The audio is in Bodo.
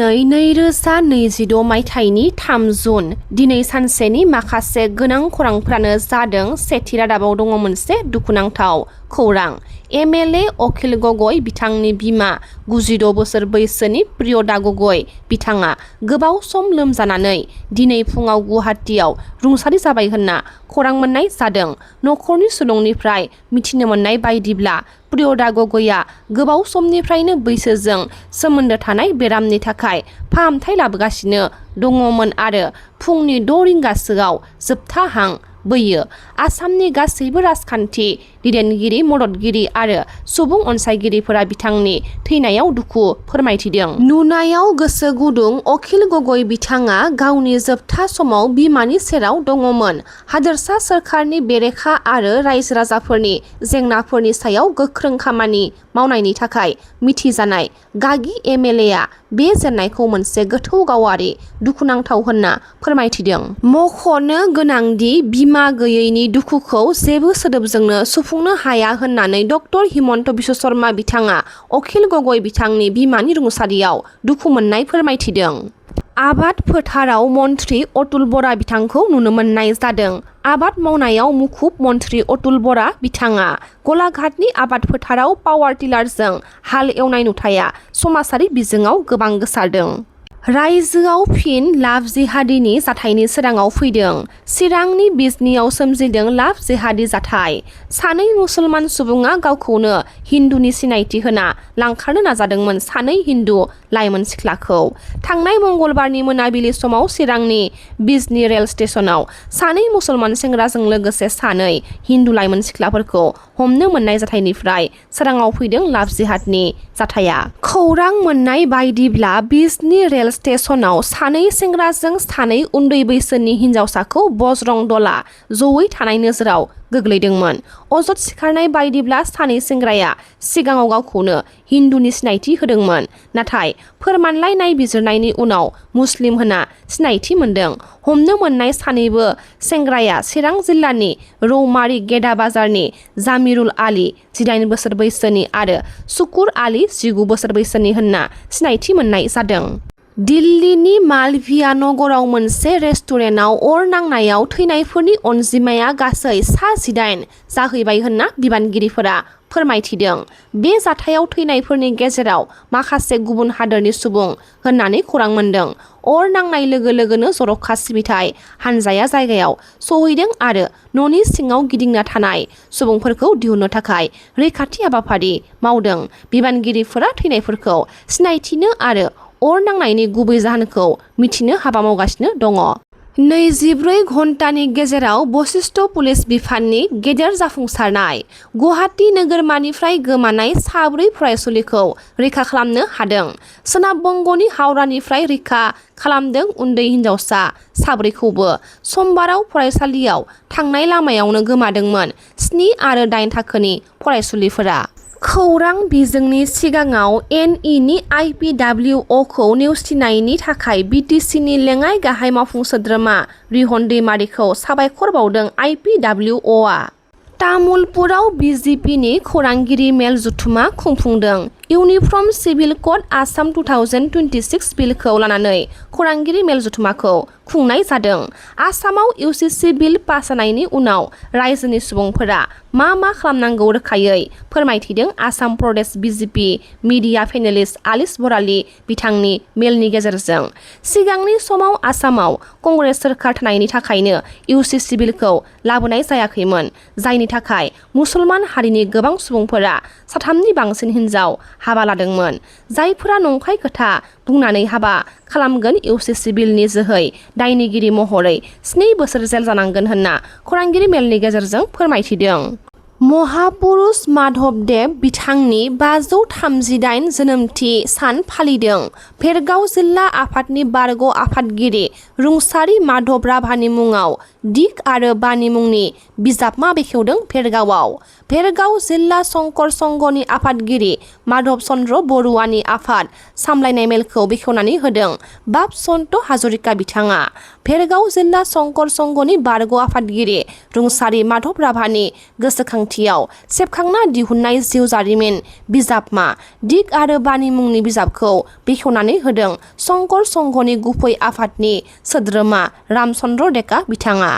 दिनै 2026 मायथाइनि 3 जुन दिनै सानसेनि माखासे गोनां खौरांफ्रानो जादों। सेथि रादाबाव दङ मोनसे दुखुनांथाव खौरां। एमएलए अखिल गगৈ बिथांनि बिमा 96 बोसोर बैसोनि प्रियदा गगৈ बिथाङा गोबाव सम लोमजानानै दिनै फुङाव गुवाहाटीआव रुंसारि जाबाय होनना खौरां मोननाय जादों। नखरनि सुलुंनिफ्राय मिथिनो मोननाय बायदिब्ला प्रियदा गगैआ गोबाव समनिफ्रायनो बैसोजों सोमोन्दो थानाय बेरामनि थाखाय फाहामथाय लाबोगासिनो दङमोन आरो फुंनि 6 रिंगासोआव जोबथा हां बोयो। आसामनि गासैबो राजखान्थि दैदेनगिरि, मददगिरि आरो सुबुं अनसायगिरिफोरा बिथांनि थैनायाव दुखु फोरमायथिदों। नुनायाव गोसो गुदुं अखिल गगৈ बिथाङा गावनि जोबथा समाव बिमानि सेराव दङमोन। हादोरसा सोरखारनि बेरेखा आरो रायजो राजाफोरनि जेंनाफोरनि सायाव गोख्रों खामानि मावनायनि थाखाय मिथिजानाय गागि एमएलएआ बे जेननायखौ मोनसे गोथौ गावारि दुखुनांथाव होनना फोरमायथिदों। मख'नो गोनांदि बिमा गैयैनि दुखुखौ जेबो सोदोबजोंनो सुफुंनो हाया होननानै डक्टर हिमन्त बिश्व शर्मा बिथाङा अखिल गगৈ बिथांनि बिमानि रुंसारियाव दुखु मोननाय फोरमायथिदों। आबाद फोथाराव मन्त्रि अतुल बरा बिथांखौ नुनो मोननाय जादों। आबाद मावनायाव मुखुब मन्त्रि अतुल बरा बिथाङा गलाघाटनि आबाद फोथाराव पावार टिलारजों हाल एवनाय नुथाया समाजारि बिजोङाव गोबां गोसारदों। रायजोआव फिन लाभ जिहादीनि जाथायनि सोराङाव फैदों। चिरांनि बिजनीआव सोमजिदों लाभ जिहादी जाथाय। सानै मुसलमान सुबुङा गावखौनो हिन्दुनि सिनायथि होना लांखारनो नाजादोंमोन सानै हिन्दु लाइमोन सिख्लाखौ। थांनाय मंगलबारनि मोनाबिलि समाव चिरांनि बिजनी रेल स्टेशनाव सानै मुसलमान सेंग्राजों लोगोसे सानै हिन्दु लाइमोन सिख्लाफोरखौ हमनो मोननाय जाथायनिफ्राय सोराङाव फैदों लाभ जिहादनि जाथाया। खौरां मोननाय बायदिब्ला बिजनी रेल स्टेशनाव सानै सेंग्राजों सानै उन्दै बैसोनि हिन्जावसाखौ बजरं दला जयै थानाय नोजोराव गोग्लैदोंमोन। अजद सिखारनाय बायदिब्ला सानै सेंग्राया सिगाङाव गावखौनो हिन्दुनि सिनायथि होदोंमोन, नाथाय फोरमानलाइ नायबिजिरनायनि उनाव मुस्लिम होना सिनायथि मोनदों। हमनो मोननाय सानैबो सेंग्राया चिरां जिल्लानि रौमारि गेदा बाजारनि जामिरुल आली 18 बोसोर बैसोनि आरो सुकुर आली 19 बोसोर बैसोनि होनना सिनायथि मोननाय जादों। दिल्लीनि मालभिया नगराव मोनसे रेस्टुरेन्टआव अर नांनायाव थैनायफोरनि अनजिमाया गासै 18 जाहैबाय होनना बिबानगिरिफोरा फोरमायथिदों। बे जाथायाव थैनायफोरनि गेजेराव माखासे गुबुन हादोरनि सुबुं होननानै खौरां मोनदों। अर नांनाय लोगो लोगोनो जर'खा सिबिथाय हानजाया जायगायाव सहैदों आरो न'नि सिङाव गिदिंना थानाय सुबुंफोरखौ दिहुननो थाखाय रैखाथि हाबाफारि मावदों। बिबानगिरिफोरा थैनायफोरखौ सिनायथिनो आरो अर नांनायनि गुबै जाहोनखौ मिथिनो हाबा मावगासिनो दङ। 24 घन्टानि गेजेराव बशिष्ट पुलिस बिफाननि गेदेर जाफुंसारनाय। गुवाहाटी नोगोरमानिफ्राय गोमानाय 4 फरायसुलिखौ रैखा खालामनो हादों। सोनाब बंग'नि हावड़ानिफ्राय रैखा खालामदों उन्दै हिन्जावसा 4खौबो। समबाराव फरायसालियाव थांनाय लामायावनो गोमादोंमोन 7 आरो 8 थाखोनि फरायसुलिफोरा। खौरां बिजोंनि सिगाङाव NEनि IPWOखौ नेवसिनायनि थाखाय BTCनि लेङाइ गाहाय मावफुं सोद्रोमा रिहन दैमारिखौ साबायखर बावदों IPWOआ। तामुलपुराव BJPनि खौरांगिरि मेल जथुमा खुंफुंदों। इउनिफर्म सिभिल क'ड आसाम 2026 बिलखौ लानानै खौरांगिरि मेल जथुमाखौ खुंनाय जादों। आसामाव UCC बिल पास जानायनि उनाव रायजोनि सुबुंफोरा मा खालामनांगौ रोखायै फोरमायथिदों आसाम प्रदेश BJP मिडिया पेनेलिस्ट आलिस बराली बिथांनि मेलनि गेजेरजों। सिगांनि समाव आसामाव कंग्रेस सोरखार थानायनि थाखायनो UCC बिलखौ लाबोनाय जायाखैमोन, जायनि थाखाय मुसलमान हारिनि गोबां सुबुंफोरा 3नि बांसिन हिन्जाव हाबा लादोंमोन। जायफोरा नंखाय खोथा बुंनानै हाबा खालामगोन UCC बिलनि जोहै दायनिगिरि महरै 7 बोसोर जेल जानांगोन होनना खौरांगिरि मेलनि गेजेरजों फोरमायथिदों। महापुरुष माधबदेव बिथांनि 538 जोनोमथि सान फालिदों। भेरगाव जिल्ला आफादनि बारग' आफादगिरि रुंसारि माधब राभानि मुङाव दिक आरो बानी मुंनि बिजाबमा बेखेवदों भेरगावआव। भेरगाव जिल्ला शंकर संघनि आफादगिरि माधव चन्द्र बरुवानि आफाद सामलायनाय मेलखौ बेखेवनानै होदों बाप सन्त हाजरिका बिथाङा। भेरगाव जिल्ला शंकर संघनि बारग' आफादगिरि रुंसारि माधव राभानि गोसोखांथियाव सेबखांना दिहुननाय जिउ जारिमिन बिजाबमा दिक आरो बानी मुंनि बिजाबखौ बेखेवनानै होदों शंकर संघनि गुबै आफादनि सोद्रोमा रामचन्द्र डेका बिथाङा।